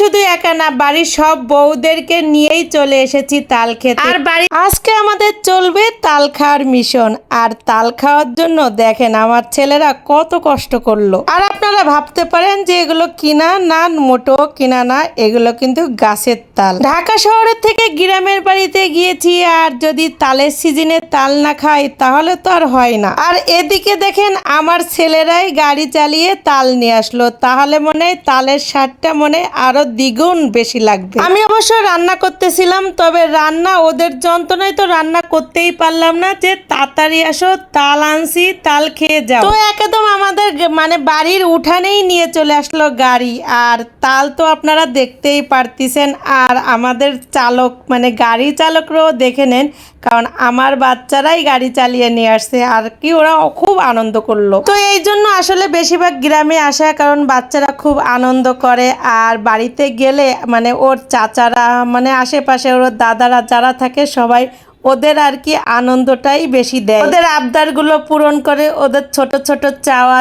শুধু একা না, বাড়ির সব বউদেরকে নিয়েই চলে এসেছি তাল খেতে। আর আজকে আমাদের চলবে তাল খাওয়ার মিশন। আর তাল খাওয়ার জন্য দেখেন আমার ছেলেরা কত কষ্ট করলো। আর আপনারা ভাবতে পারেন যে এগুলো কিনা না, মোটো কিনা না, এগুলো কিন্তু গাছের তাল। ঢাকা শহরের থেকে গ্রামের বাড়িতে গিয়েছি, আর যদি তালের সিজনে তাল না খাই তাহলে তো আর হয় না। আর এদিকে দেখেন আমার ছেলেরাই গাড়ি চালিয়ে তাল নিয়ে আসলো, তাহলে মনে হয় তালের স্বাদটা মনে আরো দ্বিগুণ বেশি লাগবে। আমি অবশ্য রান্না করতেছিলাম, তবে রান্না ওদের যন্ত্রণায় তো রান্না করতেই পারলাম না, যে তাড়াতাড়ি আসো তাল আনছি তাল খেয়ে যাও। তো একদম আমাদের মানে বাড়ির উঠানেই নিয়ে চলে আসলো গাড়ি। আর তাল তো আপনারা দেখতেই পারতেছেন। আর আমাদের চালক মানে গাড়ি চালকরাও দেখে নেন, কারণ আমার বাচ্চারাই গাড়ি চালিয়ে নিয়ে আসছে। আর কি ওরা খুব আনন্দ করলো। তো এই জন্য আসলে বেশিরভাগ গ্রামে আসা, কারণ বাচ্চারা খুব আনন্দ করে। আর বাড়িতে গেলে মানে ওর চাচারা মানে আশেপাশে ওর দাদারা যারা থাকে সবাই ওদের আর কি আনন্দটাই বেশি দেয়। ওদের আবদারগুলো পূরণ করে, ওদের ছোট ছোট চাওয়া,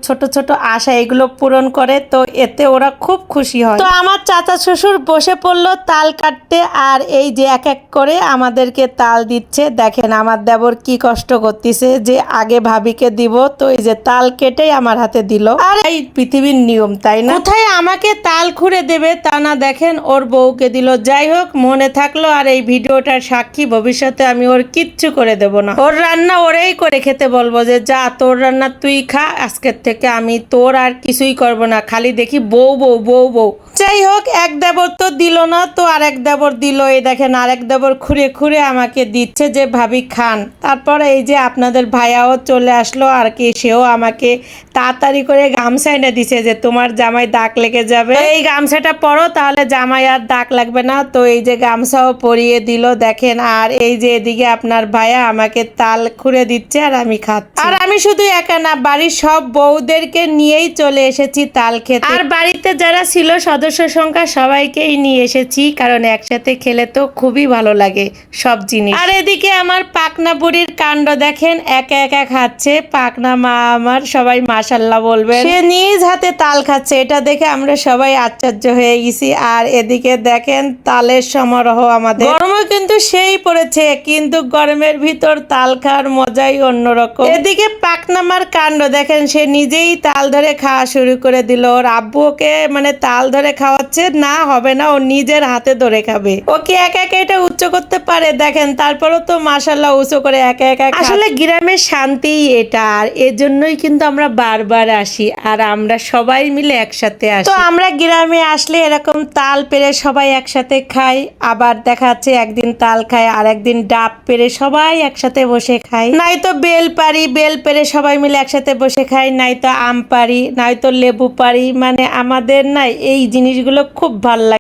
ছোট ছোট আশা এগুলো পূরণ করে। তো এতে ওরা খুব খুশি হয়। তো আমার চাচা শ্বশুর বসে পড়লো তাল কাটতে। আর এই যে এক এক করে আমাদেরকে তাল দিচ্ছে। দেখেন আমার দেবর কি কষ্ট করতেছে, যে আগে ভাবিকে দিব, তো এই যে তাল কেটেই আমার হাতে দিল। আর এই পৃথিবীর নিয়ম, তাই না? কোথায় আমাকে তাল খুঁড়ে দেবে তা না, দেখেন ওর বউকে দিল। যাই হোক, মনে থাকলো। আর এই ভিডিওটার সাক্ষী ভবিষ্যতে আমি ওর কিচ্ছু করে দেব না। ওর রান্না ওরেই করে খেতে বলবো, যে যা তোর রান্না তুই খা, আজকের থেকে আমি তোর আর কিছুই করব না, খালি দেখি বউ বউ বউ বউ। যাই হোক, এক দেবর তো দিল না, তো আরেক দেবর দিল। এই দেখেন আরেক দেবর খুঁড়ে খুঁড়ে আমাকে দিচ্ছে, যে ভাবি খান। তারপরে এই যে আপনাদের ভাইয়াও চলে আসলো আর কি, সেও আমাকে তাড়াতাড়ি করে গামছা এনে দিছে, যে তোমার জামাই দাগ লেগে যাবে, এই গামছাটা পরো, তাহলে জামাই আর দাগ লাগবে না। তো এই যে গামছাও পরিয়ে দিল দেখেন। আর এই যে এদিকে আপনার ভাইয়া আমাকে তাল খুঁড়ে দিচ্ছে আর আমি খাচ্ছি। আর আমি শুধু একা না, বাড়ির সব বউদেরকে নিয়েই চলে এসেছি তাল খেতে। আর বাড়িতে যারা ছিল সদস্য সংখ্যা সবাইকেই নিয়ে এসেছি, কারণ একসাথে খেলে তো খুবই ভালো লাগে সব জিনিস। আর এদিকে আমার পাকনা বুড়ির কাণ্ড দেখেন, একা একা খাচ্ছে। পাকনা মা আমার, সবাই মাশাল্লাহ বলবেন, সে নিজ হাতে তাল খাচ্ছে। এটা দেখে আমরা সবাই আশ্চর্য হয়ে গেছি। আর এদিকে দেখেন তালের সমারোহ আমাদের। গরমও কিন্তু সেই পড়েছে, কিন্তু গরমের ভিতর তাল খাওয়ার মজাই অন্যরকম। এদিকে পাকনামার কাণ্ড দেখেন, সে নিজেই তাল ধরে খাওয়া শুরু করে দিল। ওর আব্বুকে মানে তাল ধরে খাওয়াচ্ছে, না হবে না, ও নিজের হাতে ধরে খাবে। ও কি একা একা এটা উচ্চ করতে পারে? দেখেন তারপরও তো মাশাল্লাহ উঁচু করে একা একা। আসলে গ্রামের শান্তি এটা, আর এজন্যই কিন্তু আমরা বারবার আসি। আর আমরা সবাই মিলে একসাথে আসি। তো আমরা গ্রামে আসলে এরকম তাল পেরে সবাই একসাথে খাই। আবার দেখা যাচ্ছে একদিন তাল খাই, আর একদিন ডাব পেরে সবাই একসাথে বসে খাই। নাই তো বেল পারি, বেল পেরে সবাই মিলে একসাথে বসে খাই। নাই তো আম পারি, নাই তো লেবু পারি। মানে আমাদের না এই জিনিসগুলো খুব ভালো লাগে।